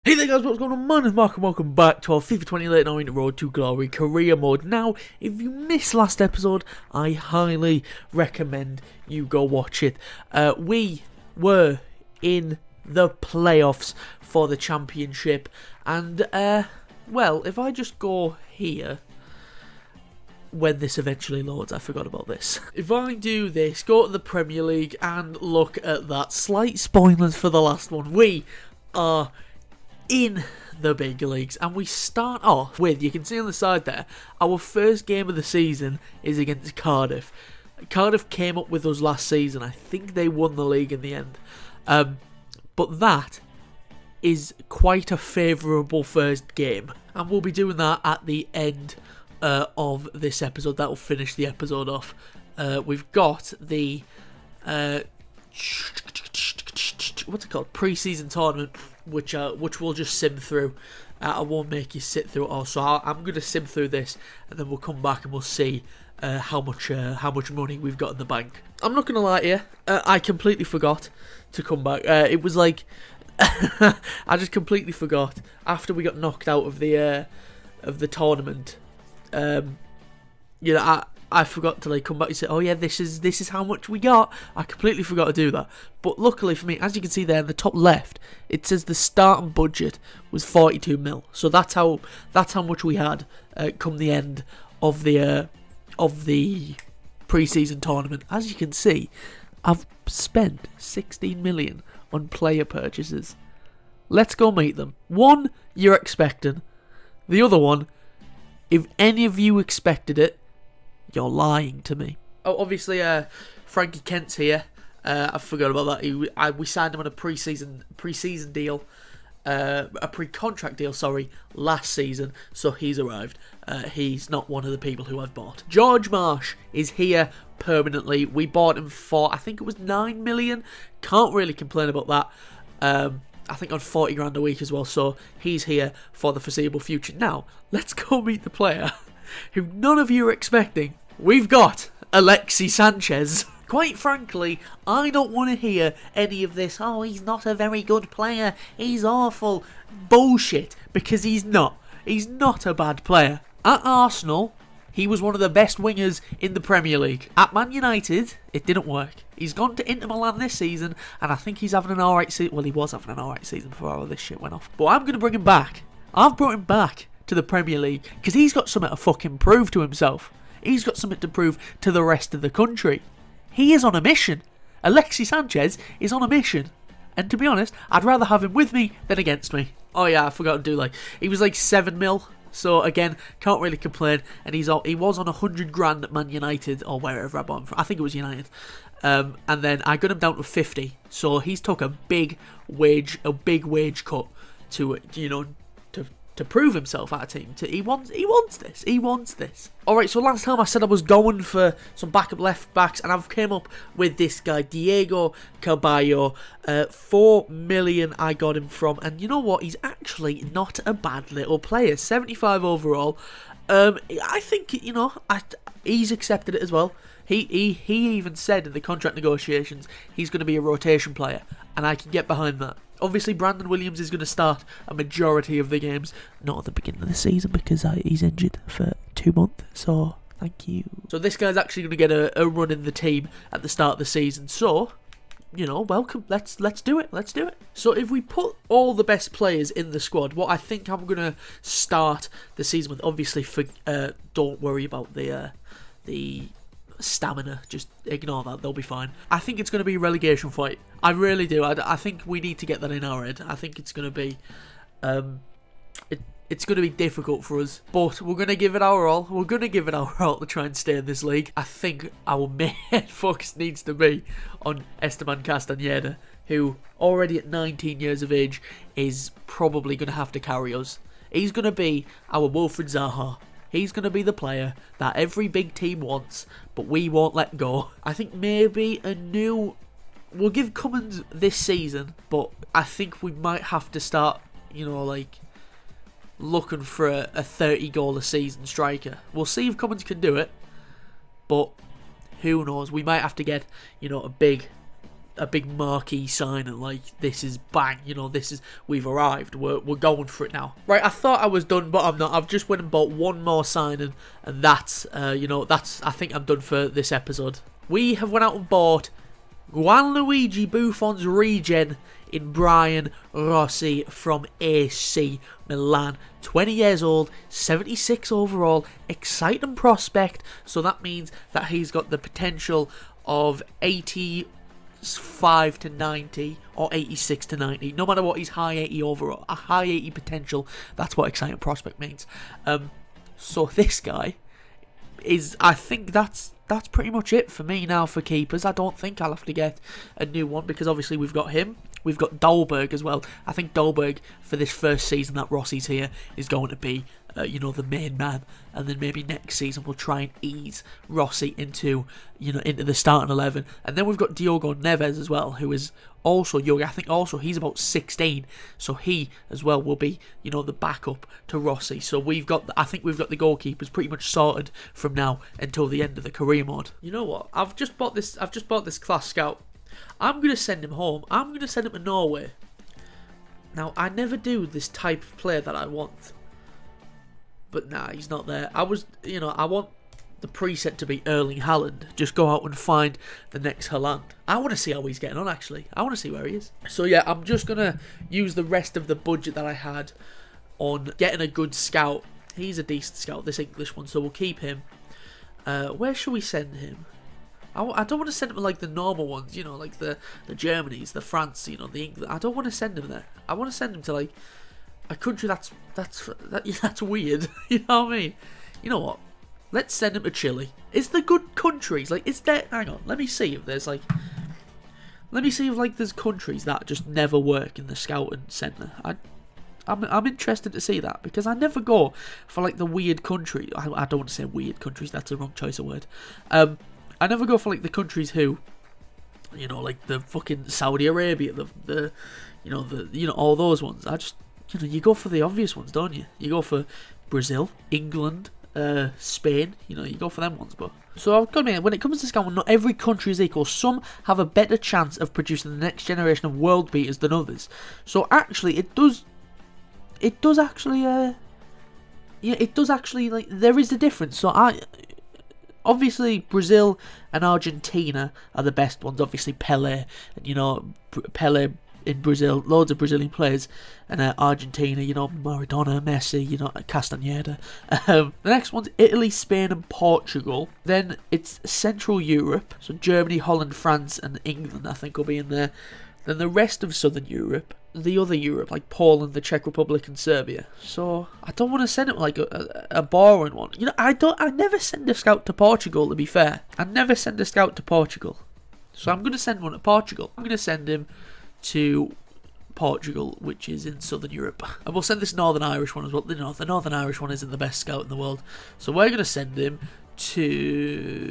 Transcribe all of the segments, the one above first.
Hey there guys, what's going on? My name's Mark and welcome back to our FIFA 20 Leyton Orient Road to Glory career mode. Now, if you missed last episode, I highly recommend you go watch it. We were in the playoffs for the championship, and well, if I just go here, when this eventually loads, I forgot about this. If I do this, go to the Premier League and look at that. Slight spoilers for the last one. We are in the big leagues, and we start off with, you can see on the side there, our first game of the season is against Cardiff. Cardiff came up with us last season. I think they won the league in the end, but that is quite a favourable first game, and we'll be doing that at the end of this episode. That will finish the episode off. We've got the what's it called, pre-season tournament, which we'll just sim through. I won't make you sit through it all, so I'm going to sim through this, and then we'll come back and we'll see how much money we've got in the bank. I'm not going to lie to you, I completely forgot to come back. It was like I just completely forgot after we got knocked out of the tournament. I forgot to like come back and say, oh yeah, this is how much we got. I completely forgot to do that. But luckily for me, as you can see there in the top left, it says the starting budget was 42 mil. So that's how much we had come the end of the pre-season tournament. As you can see, I've spent 16 million on player purchases. Let's go meet them. One you're expecting, the other one, if any of you expected it, you're lying to me. Oh, obviously, Frankie Kent's here. I forgot about that. We signed him on a pre-season deal, a pre-contract deal, sorry, last season. So he's arrived. He's not one of the people who I've bought. George Marsh is here permanently. We bought him for, I think it was 9 million. Can't really complain about that. I think on 40 grand a week as well. So he's here for the foreseeable future. Now, let's go meet the player who none of you are expecting. We've got Alexis Sanchez. Quite frankly, I don't want to hear any of this, oh, he's not a very good player, he's awful, bullshit, because he's not. He's not a bad player. At Arsenal, he was one of the best wingers in the Premier League. At Man United, it didn't work. He's gone to Inter Milan this season, and I think he's having an alright season. Well, he was having an alright season before all this shit went off. But I'm going to bring him back. I've brought him back to the Premier League because he's got something to fucking prove to himself. He's got something to prove to the rest of the country. He is on a mission. Alexis Sanchez is on a mission. And to be honest, I'd rather have him with me than against me. Oh yeah, I forgot to do he was like 7 mil. So again, can't really complain. And he was on 100 grand at Man United or wherever I bought him from. I think it was United. And then I got him down to 50. So he's took a big wage cut to to prove himself at a team. He wants this. Alright, so last time I said I was going for some backup left backs, and I've came up with this guy, Diego Carballo. 4 million I got him from, and you know what? He's actually not a bad little player. 75 overall. I think, he's accepted it as well. He even said in the contract negotiations he's going to be a rotation player, and I can get behind that. Obviously, Brandon Williams is going to start a majority of the games. Not at the beginning of the season because he's injured for 2 months, so thank you. So this guy's actually going to get a run in the team at the start of the season. So, welcome. Let's do it. Let's do it. So if we put all the best players in the squad, what I think I'm going to start the season with, obviously, don't worry about the stamina, just ignore that, they'll be fine. I think it's going to be a relegation fight. I really do. I think we need to get that in our head. I think it's going to be it's going to be difficult for us, but we're going to give it our all. We're going to give it our all to try and stay in this league. I think our main focus needs to be on Esteban Castañeda, who already at 19 years of age is probably going to have to carry us. He's going to be our Wilfried Zaha. He's going to be the player that every big team wants, but we won't let go. I think maybe we'll give Cummins this season, but I think we might have to start, looking for a 30 goal a season striker. We'll see if Cummins can do it, but who knows? We might have to get, a big a big marquee signing, like this is bang, you know, this is, we've arrived, we're going for it now. Right, I thought I was done, but I'm not. I've just went and bought one more signing, and that's, you know, that's, I think I'm done for this episode. We have went out and bought Gianluigi Buffon's regen in Brian Rossi from AC Milan. 20 years old, 76 overall, exciting prospect, so that means that he's got the potential of 85 to 90 or 86 to 90. No matter what, he's high 80 overall, a high 80 potential. That's what exciting prospect means. So this guy is, I think that's pretty much it for me now for keepers. I don't think I'll have to get a new one because obviously we've got him. We've got Dolberg as well. I think Dolberg for this first season that Rossi's here is going to be, you know, the main man, and then maybe next season we'll try and ease Rossi into, you know, into the starting 11. And then we've got Diogo Neves as well, who is also young. I think also he's about 16, so he as well will be, you know, the backup to Rossi. So we've got, I think we've got the goalkeepers pretty much sorted from now until the end of the career mode. You know what? I've just bought this class scout. I'm going to send him home. I'm going to send him to Norway. Now, I never do this type of player that I want. But nah, he's not there. I want the preset to be Erling Haaland. Just go out and find the next Haaland. I want to see how he's getting on, actually. I want to see where he is. So yeah, I'm just going to use the rest of the budget that I had on getting a good scout. He's a decent scout, this English one, so we'll keep him. Where should we send him? I don't want to send him like the normal ones, you know, like the Germanys, the France, you know, the England. I don't want to send him there. I want to send him to like a country that's weird. You know what I mean? You know what? Let's send him to Chile. Is there good countries? Like, is there? Hang on, let me see if there's like. Let me see if like there's countries that just never work in the scouting centre. I'm interested to see that because I never go for like the weird country. I don't want to say weird countries. That's the wrong choice of word. I never go for like the countries who, you know, like the fucking Saudi Arabia, the all those ones. I just, you know, you go for the obvious ones, don't you? You go for Brazil, England, Spain. You know, you go for them ones. But so I've got to admit, when it comes to scouting, not every country is equal. Some have a better chance of producing the next generation of world beaters than others. So actually, it does actually, like, there is a difference. So obviously, Brazil and Argentina are the best ones. Obviously, Pelé, and you know, Pelé in Brazil, loads of Brazilian players, and Argentina, you know, Maradona, Messi, you know, Castaneda. The next one's Italy, Spain, and Portugal. Then it's Central Europe, so Germany, Holland, France, and England, I think, will be in there. Then the rest of Southern Europe, the other Europe, like Poland, the Czech Republic, and Serbia. So I don't want to send it like a boring one. You know, I never send a scout to Portugal, to be fair. I never send a scout to Portugal. So I'm going to send one to Portugal. I'm going to send him to Portugal, which is in Southern Europe. And we'll send this Northern Irish one as well. The Northern Irish one isn't the best scout in the world. So we're going to send him to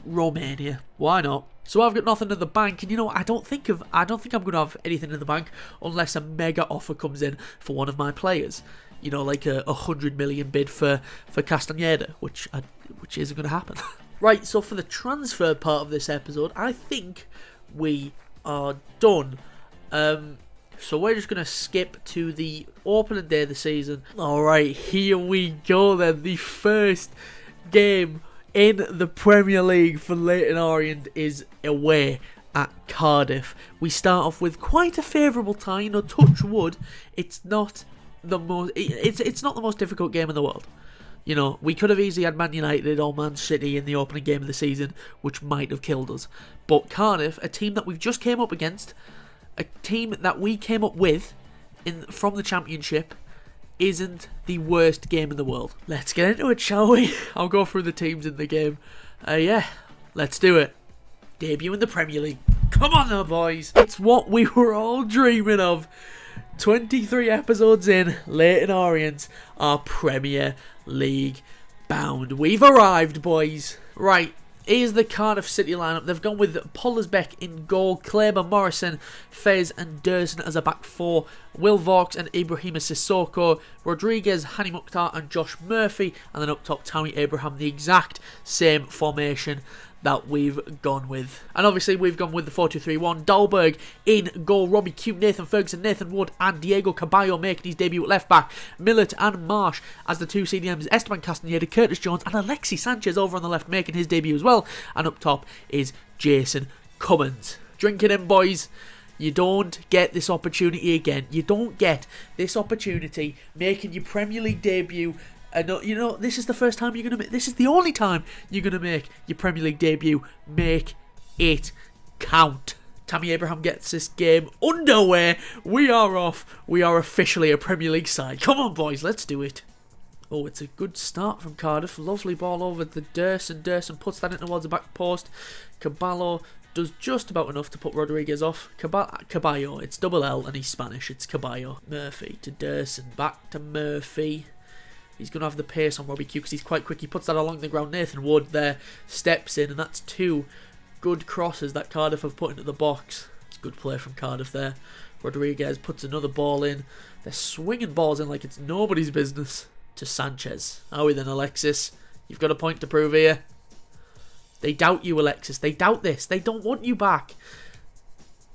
Romania. Why not? So I've got nothing in the bank, and you know what? I don't think I'm going to have anything in the bank unless a mega offer comes in for one of my players. You know, like a 100 million bid for Castaneda, which isn't going to happen. Right, so for the transfer part of this episode, I think we are done. So we're just going to skip to the opening day of the season. Alright, here we go then. The first game in the Premier League for Leyton Orient is away at Cardiff. We start off with quite a favourable tie. You know, touch wood, it's not the most difficult game in the world. You know, we could have easily had Man United or Man City in the opening game of the season, which might have killed us. But Cardiff, a team that we've just came up against, a team that we came up with from the Championship, isn't the worst game in the world. Let's get into it, shall we? I'll go through the teams in the game. Yeah, let's do it. Debut in the Premier League. Come on now, boys. It's what we were all dreaming of. 23 episodes in, Leyton Orient are Premier League bound. We've arrived, boys. Right, here's the Cardiff City lineup. They've gone with Pollersbeck in goal, Kleber, Morrison, Fez and Durson as a back four, Will Vaux and Ibrahima Sissoko, Rodriguez, Hani Mukhtar and Josh Murphy, and then up top Tammy Abraham, the exact same formation that we've gone with. And obviously we've gone with the 4-2-3-1. Dahlberg in goal, Robbie Q, Nathan Ferguson, Nathan Wood and Diego Caballo making his debut at left back. Millet and Marsh as the two CDMs, Esteban Castaneda, Curtis Jones and Alexis Sanchez over on the left making his debut as well. And up top is Jason Cummins. Drink it in, boys. You don't get this opportunity again. You don't get this opportunity making your Premier League debut. You know, this is the first time you're going to make... This is the only time you're going to make your Premier League debut. Make it count. Tammy Abraham gets this game underway. We are off. We are officially a Premier League side. Come on, boys. Let's do it. Oh, it's a good start from Cardiff. Lovely ball over the Durson. Durson puts that in towards the back post. Caballo does just about enough to put Rodriguez off. Caballo. It's double L and he's Spanish. It's Caballo. Murphy to Durson. Back to Murphy. He's going to have the pace on Robbie Q because he's quite quick. He puts that along the ground. Nathan Wood there steps in, and that's two good crosses that Cardiff have put into the box. It's good play from Cardiff there. Rodriguez puts another ball in. They're swinging balls in like it's nobody's business. To Sanchez. Are we then, Alexis? You've got a point to prove here. They doubt you, Alexis. They doubt this. They don't want you back.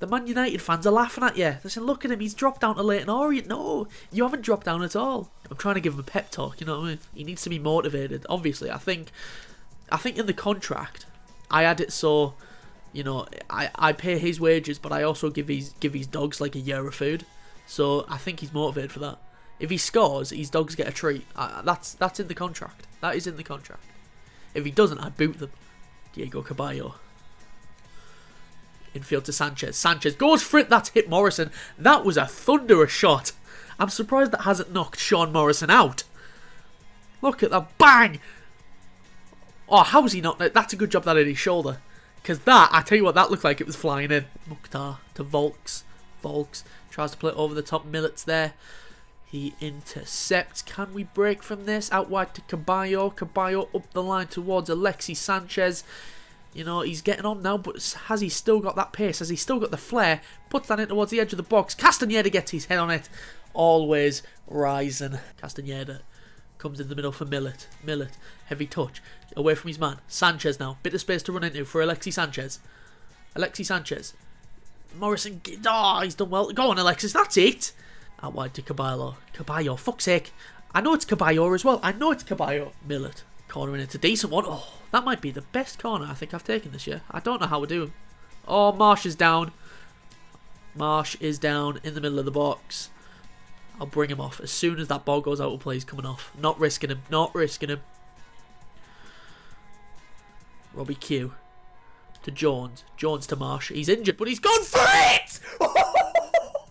The Man United fans are laughing at you. They're saying, look at him, he's dropped down to Leyton Orient. No, you haven't dropped down at all. I'm trying to give him a pep talk, you know what I mean? He needs to be motivated. Obviously, I think in the contract, I had it so, you know, I pay his wages, but I also give his dogs like a year of food. So I think he's motivated for that. If he scores, his dogs get a treat. That's in the contract. That is in the contract. If he doesn't, I boot them. Diego Caballo. Infield to Sanchez. Sanchez goes for it. That's hit Morrison. That was a thunderous shot. I'm surprised that hasn't knocked Sean Morrison out. Look at that. Bang! Oh, how was he not? That's a good job that hit his shoulder. Because that, I tell you what, that looked like it was flying in. Mukhtar to Volks. Volks tries to play it over the top. Millet's there. He intercepts. Can we break from this? Out wide to Caballo. Caballo up the line towards Alexis Sanchez. You know, he's getting on now, but has he still got that pace? Has he still got the flair? Puts that in towards the edge of the box. Castaneda gets his head on it. Always rising. Castaneda comes in the middle for Millet. Millet, heavy touch. Away from his man. Sanchez now. Bit of space to run into for Alexis Sanchez. Alexis Sanchez. Morrison. Oh, he's done well. Go on, Alexis. That's it. Out wide to Caballo. Caballo, fuck's sake. I know it's Caballo as well. I know it's Caballo. Millet. Cornering it. A decent one. Oh, that might be the best corner I think I've taken this year. I don't know how we're doing. Oh, Marsh is down. Marsh is down in the middle of the box. I'll bring him off. As soon as that ball goes out of play, he's coming off. Not risking him. Not risking him. Robbie Q to Jones. Jones to Marsh. He's injured, but he's gone for it!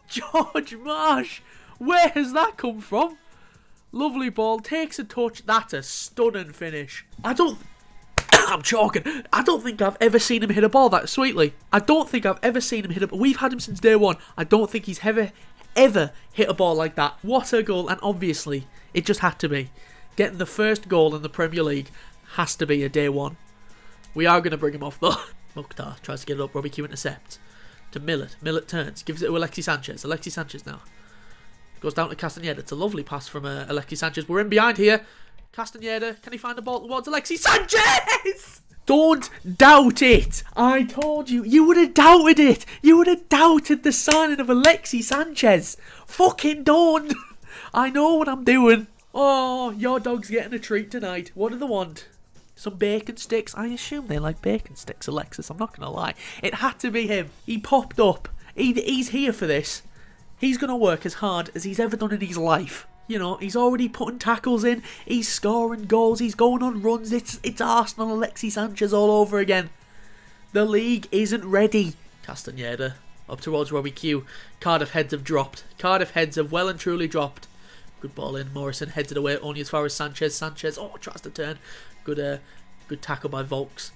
George Marsh. Where has that come from? Lovely ball. Takes a touch. That's a stunning finish. I'm choking. I don't think I've ever seen him hit a ball that sweetly. I don't think I've ever seen him hit a ball. We've had him since day one. I don't think he's ever hit a ball like that. What a goal. And obviously, it just had to be. Getting the first goal in the Premier League has to be a day one. We are going to bring him off though. Mukhtar tries to get it up. Robbie Q intercepts. To Millet. Millet turns. Gives it to Alexis Sanchez. Alexis Sanchez now. Goes down to Castaneda. It's a lovely pass from Alexis Sanchez. We're in behind here. Castaneda. Can he find the ball towards Alexis Sanchez? Don't doubt it. I told you. You would have doubted it. You would have doubted the signing of Alexis Sanchez. Fucking don't. I know what I'm doing. Oh, your dog's getting a treat tonight. What do they want? Some bacon sticks. I assume they like bacon sticks, Alexis. I'm not going to lie. It had to be him. He popped up. He's here for this. He's going to work as hard as he's ever done in his life. You know, he's already putting tackles in. He's scoring goals. He's going on runs. It's Arsenal Alexis Sanchez all over again. The league isn't ready. Castaneda up towards Robbie Q. Cardiff heads have dropped. Cardiff heads have well and truly dropped. Good ball in. Morrison heads it away only as far as Sanchez. Sanchez, oh, tries to turn. Good tackle by Volks.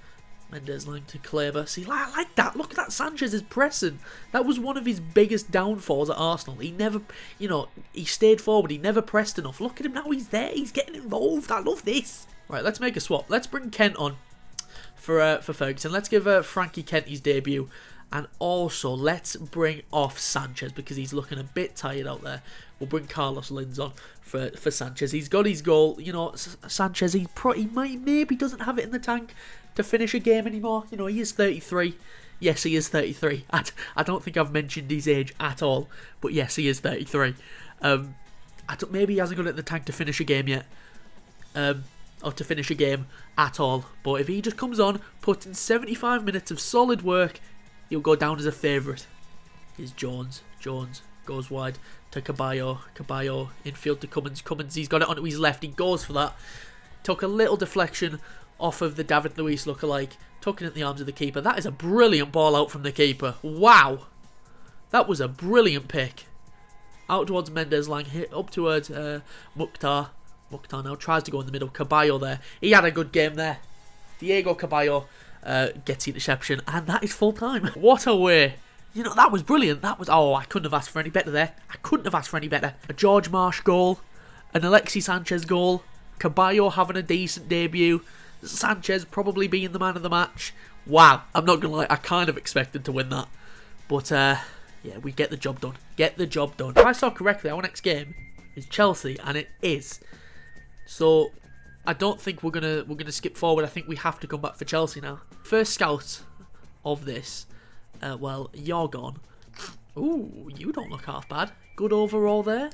Mendes line to Kleber. See, I like that. Look at that. Sanchez is pressing. That was one of his biggest downfalls at Arsenal. He never, you know, he stayed forward. He never pressed enough. Look at him now. He's there. He's getting involved. I love this. Right, let's make a swap. Let's bring Kent on for Ferguson. Let's give Frankie Kent his debut And also, let's bring off Sanchez because he's looking a bit tired out there. We'll bring Carlos Linz on for Sanchez. He's got his goal. You know, Sanchez, maybe doesn't have it in the tank to finish a game anymore. You know, he is 33. Yes, he is 33. I don't think I've mentioned his age at all. But yes, he is 33. Maybe he hasn't got it in the tank to finish a game yet. Or to finish a game at all. But if he just comes on, puts in 75 minutes of solid work, he'll go down as a favourite. Here's Jones. Jones goes wide to Caballo. Caballo infield to Cummins. Cummins, he's got it onto his left. He goes for that. Took a little deflection off of the David Luiz lookalike. Took it in the arms of the keeper. That is a brilliant ball out from the keeper. Wow. That was a brilliant pick. Out towards Mendes Lang. Hit up towards Mukhtar. Mukhtar now tries to go in the middle. Caballo there. He had a good game there. Diego Caballo gets the interception. And that is full time. What a way. You know, that was brilliant. That was... Oh, I couldn't have asked for any better there. I couldn't have asked for any better. A George Marsh goal. An Alexis Sanchez goal. Caballo having a decent debut. Sanchez probably being the man of the match. Wow. I'm not going to lie. I kind of expected to win that. But, yeah, we get the job done. Get the job done. If I saw correctly, our next game is Chelsea. And it is. So, I don't think we're gonna skip forward. I think we have to come back for Chelsea now. First scout of this. Well, you're gone. Ooh, you don't look half bad. Good overall there.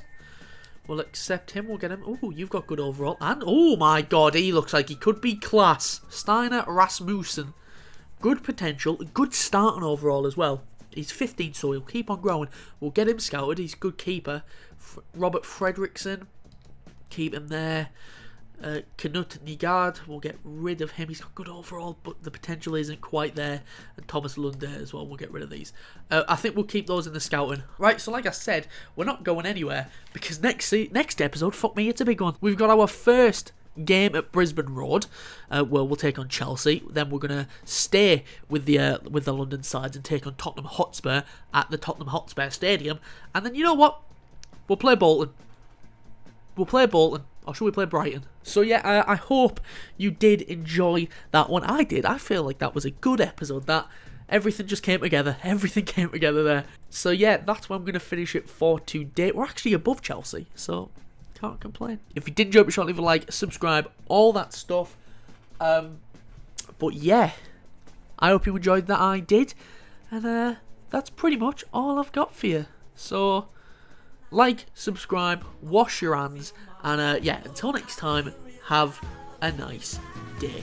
We'll accept him. We'll get him. Ooh, you've got good overall. And, oh my god, he looks like he could be class. Steiner Rasmussen. Good potential. Good starting overall as well. He's 15, so he'll keep on growing. We'll get him scouted. He's a good keeper. Robert Fredrickson. Keep him there. Knut Nygaard, we'll get rid of him. He's got good overall, but the potential isn't quite there. And Thomas Lunde as well, we'll get rid of these. I think we'll keep those in the scouting. Right, so like I said, we're not going anywhere because next episode, fuck me, it's a big one. We've got our first game at Brisbane Road, where we'll take on Chelsea. Then we're going to stay with the London sides and take on Tottenham Hotspur at the Tottenham Hotspur Stadium. And then, you know what? We'll play Bolton. Or should we play Brighton? So yeah, I hope you did enjoy that one. I did. I feel like that was a good episode. That everything just came together. Everything came together there. So yeah, that's where I'm going to finish it for today. We're actually above Chelsea, so can't complain. If you did enjoy it, be sure to leave a like, subscribe, all that stuff. But yeah, I hope you enjoyed that. I did. And that's pretty much all I've got for you. So... like, subscribe, wash your hands, and yeah, until next time, have a nice day.